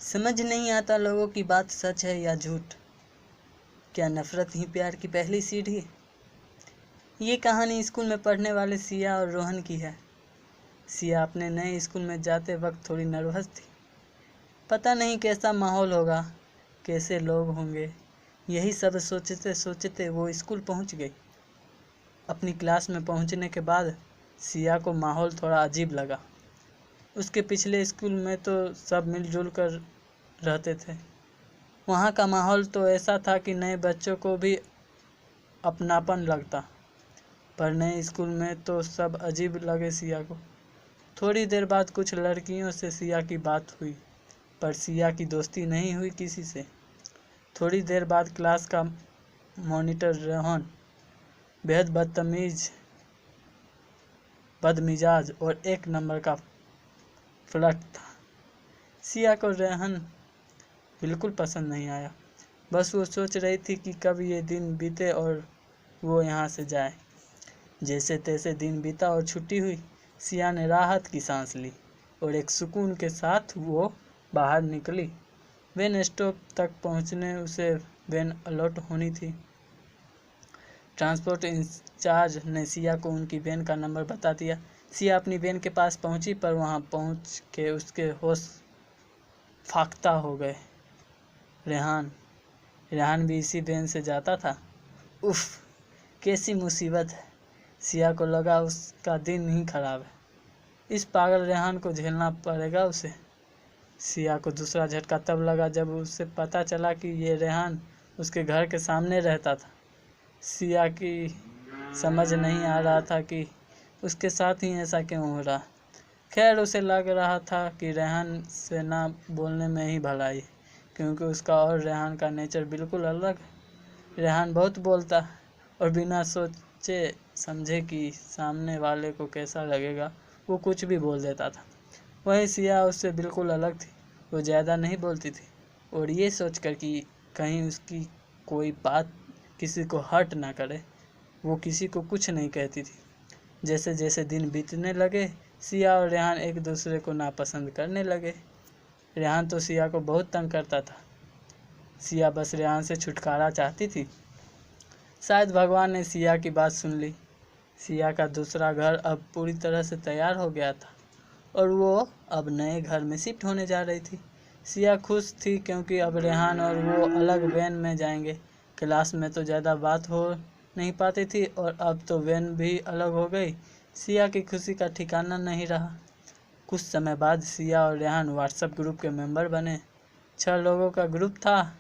समझ नहीं आता लोगों की बात सच है या झूठ। क्या नफरत ही प्यार की पहली सीढ़ी? ये कहानी स्कूल में पढ़ने वाले सिया और रोहन की है। सिया अपने नए स्कूल में जाते वक्त थोड़ी नर्वस थी। पता नहीं कैसा माहौल होगा, कैसे लोग होंगे। यही सब सोचते सोचते वो स्कूल पहुंच गई। अपनी क्लास में पहुंचने के बाद सिया को माहौल थोड़ा अजीब लगा। उसके पिछले स्कूल में तो सब मिलजुल कर रहते थे। वहाँ का माहौल तो ऐसा था कि नए बच्चों को भी अपनापन लगता, पर नए स्कूल में तो सब अजीब लगे सिया को। थोड़ी देर बाद कुछ लड़कियों से सिया की बात हुई, पर सिया की दोस्ती नहीं हुई किसी से। थोड़ी देर बाद क्लास का मॉनिटर रोहन बेहद बदमिजाज और एक नंबर का फ्लर्ट था। सिया को रोहन बिल्कुल पसंद नहीं आया। बस वो सोच रही थी कि कब ये दिन बीते और वो यहाँ से जाए। जैसे तैसे दिन बीता और छुट्टी हुई। सिया ने राहत की सांस ली और एक सुकून के साथ वो बाहर निकली। वैन स्टॉप तक पहुँचने उसे वैन अलॉट होनी थी। ट्रांसपोर्ट इंचार्ज ने सिया को उनकी वैन का नंबर बता दिया। सिया अपनी वैन के पास पहुंची, पर वहां पहुंच के उसके होश फाख्ता हो गए। रेहान भी इसी वैन से जाता था। उफ, कैसी मुसीबत है। सिया को लगा उसका दिन ही खराब है। इस पागल रेहान को झेलना पड़ेगा उसे। सिया को दूसरा झटका तब लगा जब उसे पता चला कि ये रेहान उसके घर के सामने रहता था। सिया की समझ नहीं आ रहा था कि उसके साथ ही ऐसा क्यों हो रहा। खैर, उसे लग रहा था कि रेहान से ना बोलने में ही भलाई, क्योंकि उसका और रेहान का नेचर बिल्कुल अलग है। रेहान बहुत बोलता और बिना सोचे समझे कि सामने वाले को कैसा लगेगा वो कुछ भी बोल देता था। वहीं सिया उससे बिल्कुल अलग थी। वो ज़्यादा नहीं बोलती थी और ये सोचकर कि कहीं उसकी कोई बात किसी को हर्ट ना करे, वो किसी को कुछ नहीं कहती थी। जैसे जैसे दिन बीतने लगे, सिया और रेहान एक दूसरे को नापसंद करने लगे। रेहान तो सिया को बहुत तंग करता था। सिया बस रेहान से छुटकारा चाहती थी। शायद भगवान ने सिया की बात सुन ली। सिया का दूसरा घर अब पूरी तरह से तैयार हो गया था और वो अब नए घर में शिफ्ट होने जा रही थी। सिया खुश थी क्योंकि अब रेहान और वो अलग वैन में जाएंगे। क्लास में तो ज़्यादा बात हो नहीं पाती थी और अब तो वैन भी अलग हो गई। सिया की खुशी का ठिकाना नहीं रहा। कुछ समय बाद सिया और रेहान व्हाट्सएप ग्रुप के मेंबर बने। 6 लोगों का ग्रुप था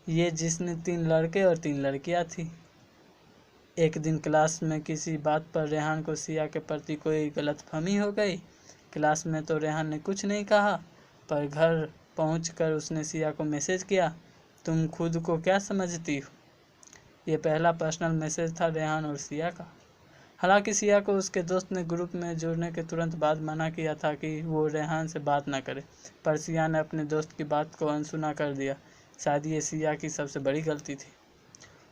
ये, जिसमें 3 लड़के और 3 लड़कियां थी। एक दिन क्लास में किसी बात पर रेहान को सिया के प्रति कोई गलतफहमी हो गई। क्लास में तो रेहान ने कुछ नहीं कहा, पर घर पहुंचकर उसने सिया को मैसेज किया, तुम खुद को क्या समझती हो? ये पहला पर्सनल मैसेज था रेहान और सिया का। हालांकि सिया को उसके दोस्त ने ग्रुप में जुड़ने के तुरंत बाद मना किया था कि वो रेहान से बात ना करे, पर सिया ने अपने दोस्त की बात को अनसुना कर दिया। शायद ये सिया की सबसे बड़ी गलती थी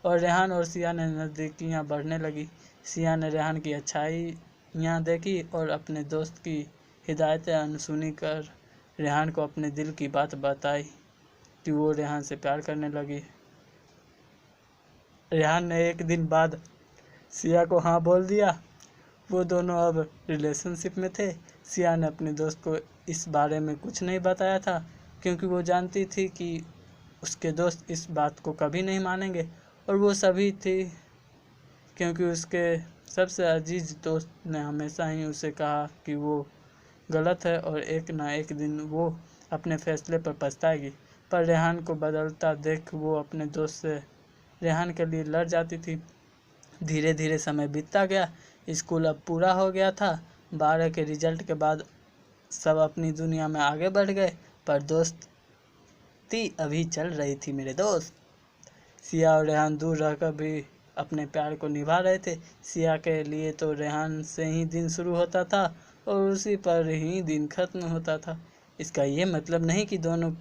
और रेहान और सिया ने नज़दीकियाँ बढ़ने लगी। सिया ने रेहान की अच्छाइयाँ देखी और अपने दोस्त की हिदायतें अनसुनी कर रेहान को अपने दिल की बात बताई कि वो रेहान से प्यार करने लगी। रेहान ने एक दिन बाद सिया को हाँ बोल दिया। वो दोनों अब रिलेशनशिप में थे। सिया ने अपने दोस्त को इस बारे में कुछ नहीं बताया था, क्योंकि वो जानती थी कि उसके दोस्त इस बात को कभी नहीं मानेंगे। और वो सभी थी क्योंकि उसके सबसे अजीज दोस्त ने हमेशा ही उसे कहा कि वो गलत है और एक ना एक दिन वो अपने फैसले पर पछताएगी। पर रेहान को बदलता देख वो अपने दोस्त से रेहान के लिए लड़ जाती थी। धीरे धीरे समय बीतता गया। स्कूल अब पूरा हो गया था। 12 के रिजल्ट के बाद सब अपनी दुनिया में आगे बढ़ गए, पर दोस्ती अभी चल रही थी मेरे दोस्त। सिया और रेहान दूर रहकर भी अपने प्यार को निभा रहे थे। सिया के लिए तो रेहान से ही दिन शुरू होता था और उसी पर ही दिन खत्म होता था। इसका ये मतलब नहीं कि दोनों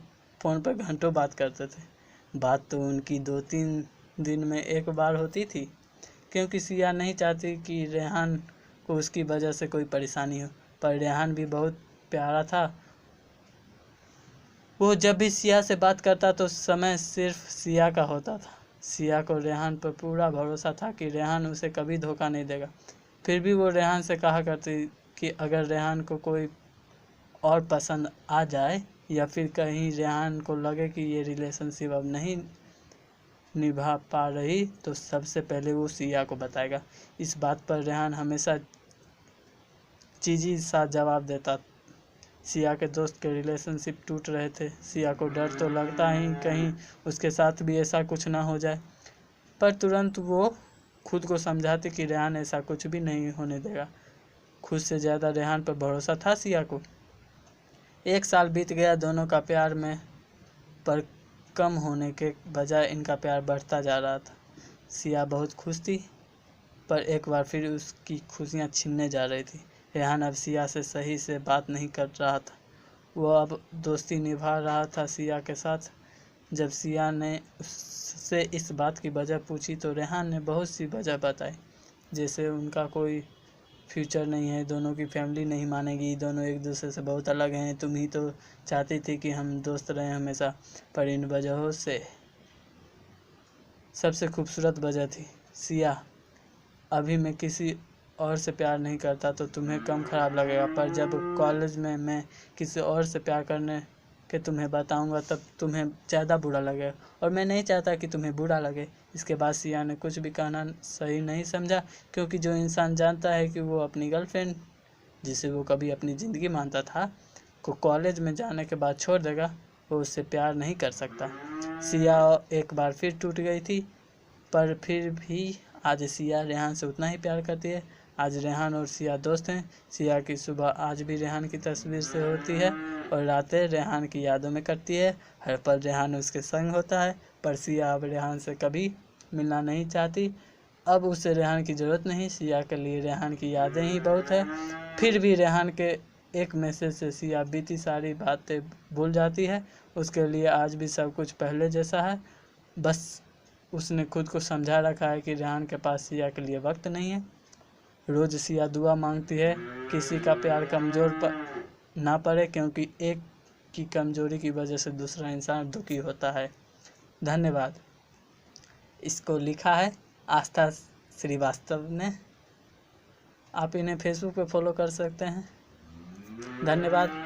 फ़ोन पर घंटों बात करते थे। बात तो उनकी 2-3 दिन में एक बार होती थी, क्योंकि सिया नहीं चाहती कि रेहान को उसकी वजह से कोई परेशानी हो। पर रेहान भी बहुत प्यारा था वो जब भी सिया से बात करता तो समय सिर्फ सिया का होता था। सिया को रेहान पर पूरा भरोसा था कि रेहान उसे कभी धोखा नहीं देगा। फिर भी वो रेहान से कहा करती कि अगर रेहान को कोई और पसंद आ जाए या फिर कहीं रेहान को लगे कि ये रिलेशनशिप अब नहीं निभा पा रही तो सबसे पहले वो सिया को बताएगा। इस बात पर रेहान हमेशा चीजी सा जवाब देता। सिया के दोस्त के रिलेशनशिप टूट रहे थे। सिया को डर तो लगता ही कहीं उसके साथ भी ऐसा कुछ ना हो जाए, पर तुरंत वो खुद को समझाती कि रेहान ऐसा कुछ भी नहीं होने देगा। खुद से ज़्यादा रेहान पर भरोसा था सिया को। 1 साल बीत गया। दोनों का प्यार में पर कम होने के बजाय इनका प्यार बढ़ता जा रहा था। सिया बहुत खुश थी, पर एक बार फिर उसकी खुशियाँ छीनने जा रही थी। रेहान अब सिया से सही से बात नहीं कर रहा था। वो अब दोस्ती निभा रहा था सिया के साथ। जब सिया ने उससे इस बात की वजह पूछी तो रेहान ने बहुत सी वजह बताई, जैसे उनका कोई फ्यूचर नहीं है, दोनों की फैमिली नहीं मानेगी, दोनों एक दूसरे से बहुत अलग हैं, तुम ही तो चाहती थी कि हम दोस्त रहें हमेशा, पर इन वजहों से सबसे खूबसूरत वजह थी सिया, अभी मैं किसी और से प्यार नहीं करता तो तुम्हें कम ख़राब लगेगा, पर जब कॉलेज में मैं किसी और से प्यार करने के तुम्हें बताऊंगा तब तुम्हें ज़्यादा बुरा लगेगा, और मैं नहीं चाहता कि तुम्हें बुरा लगे। इसके बाद सिया ने कुछ भी कहना सही नहीं समझा, क्योंकि जो इंसान जानता है कि वो अपनी गर्लफ्रेंड, जिसे वो कभी अपनी ज़िंदगी मानता था, को कॉलेज में जाने के बाद छोड़ देगा, वो उससे प्यार नहीं कर सकता। सिया एक बार फिर टूट गई थी, पर फिर भी आज सिया रेहान से उतना ही प्यार करती है। आज रेहान और सिया दोस्त हैं। सिया की सुबह आज भी रेहान की तस्वीर से होती है और रातें रेहान की यादों में कटती है। हर पल रेहान उसके संग होता है, पर सिया अब रेहान से कभी मिलना नहीं चाहती। अब उसे रेहान की ज़रूरत नहीं, सिया के लिए रेहान की यादें ही बहुत है। फिर भी रेहान के एक मैसेज से सिया बीती सारी बातें भूल जाती है। उसके लिए आज भी सब कुछ पहले जैसा है, बस उसने खुद को समझा रखा है कि रेहान के पास सिया के लिए वक्त नहीं है। रोज़ सिया दुआ मांगती है किसी का प्यार कमज़ोर ना पड़े, क्योंकि एक की कमज़ोरी की वजह से दूसरा इंसान दुखी होता है। धन्यवाद। इसको लिखा है आस्था श्रीवास्तव ने। आप इन्हें फेसबुक पे फॉलो कर सकते हैं। धन्यवाद।